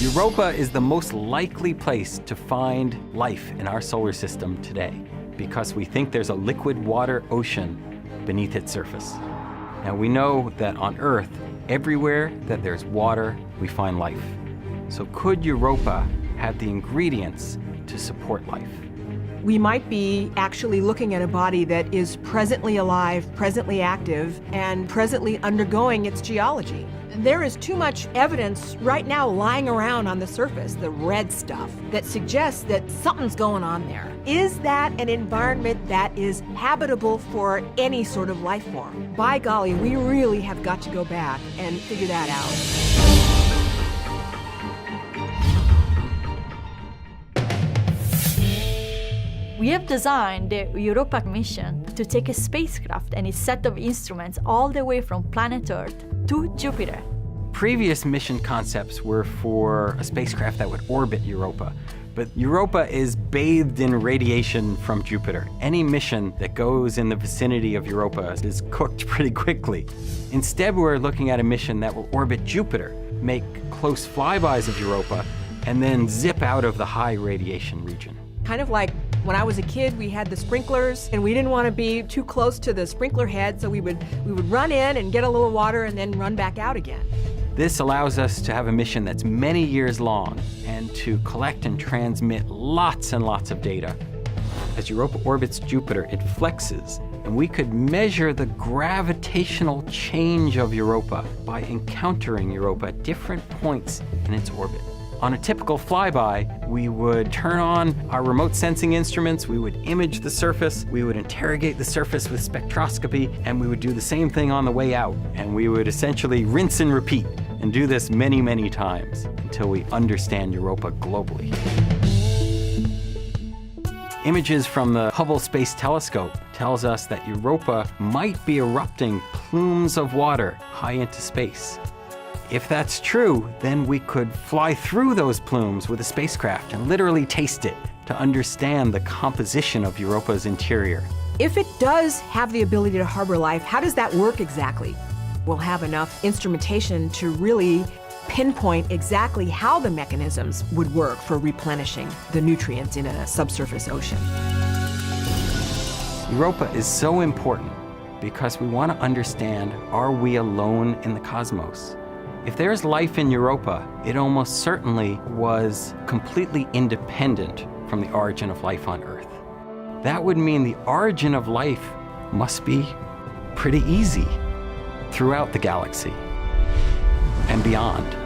Europa is the most likely place to find life in our solar system today because we think there's a liquid water ocean beneath its surface. And we know that on Earth, everywhere that there's water, we find life. So could Europa have the ingredients to support life? We might be actually looking at a body that is presently alive, presently active, and presently undergoing its geology. There is too much evidence right now lying around on the surface, the red stuff, that suggests that something's going on there. Is that an environment that is habitable for any sort of life form? By golly, we really have got to go back and figure that out. We have designed the Europa mission to take a spacecraft and its set of instruments all the way from planet Earth to Jupiter. Previous mission concepts were for a spacecraft that would orbit Europa, but Europa is bathed in radiation from Jupiter. Any mission that goes in the vicinity of Europa is cooked pretty quickly. Instead, we're looking at a mission that will orbit Jupiter, make close flybys of Europa, and then zip out of the high radiation region. Kind of like when I was a kid, we had the sprinklers, and we didn't want to be too close to the sprinkler head, so we would run in and get a little water and then run back out again. This allows us to have a mission that's many years long and to collect and transmit lots and lots of data. As Europa orbits Jupiter, it flexes, and we could measure the gravitational change of Europa by encountering Europa at different points in its orbit. On a typical flyby, we would turn on our remote sensing instruments, we would image the surface, we would interrogate the surface with spectroscopy, and we would do the same thing on the way out. And we would essentially rinse and repeat, and do this many, many times until we understand Europa globally. Images from the Hubble Space Telescope tells us that Europa might be erupting plumes of water high into space. If that's true, then we could fly through those plumes with a spacecraft and literally taste it to understand the composition of Europa's interior. If it does have the ability to harbor life, how does that work exactly? We'll have enough instrumentation to really pinpoint exactly how the mechanisms would work for replenishing the nutrients in a subsurface ocean. Europa is so important because we want to understand, are we alone in the cosmos? If there's life in Europa, it almost certainly was completely independent from the origin of life on Earth. That would mean the origin of life must be pretty easy throughout the galaxy and beyond.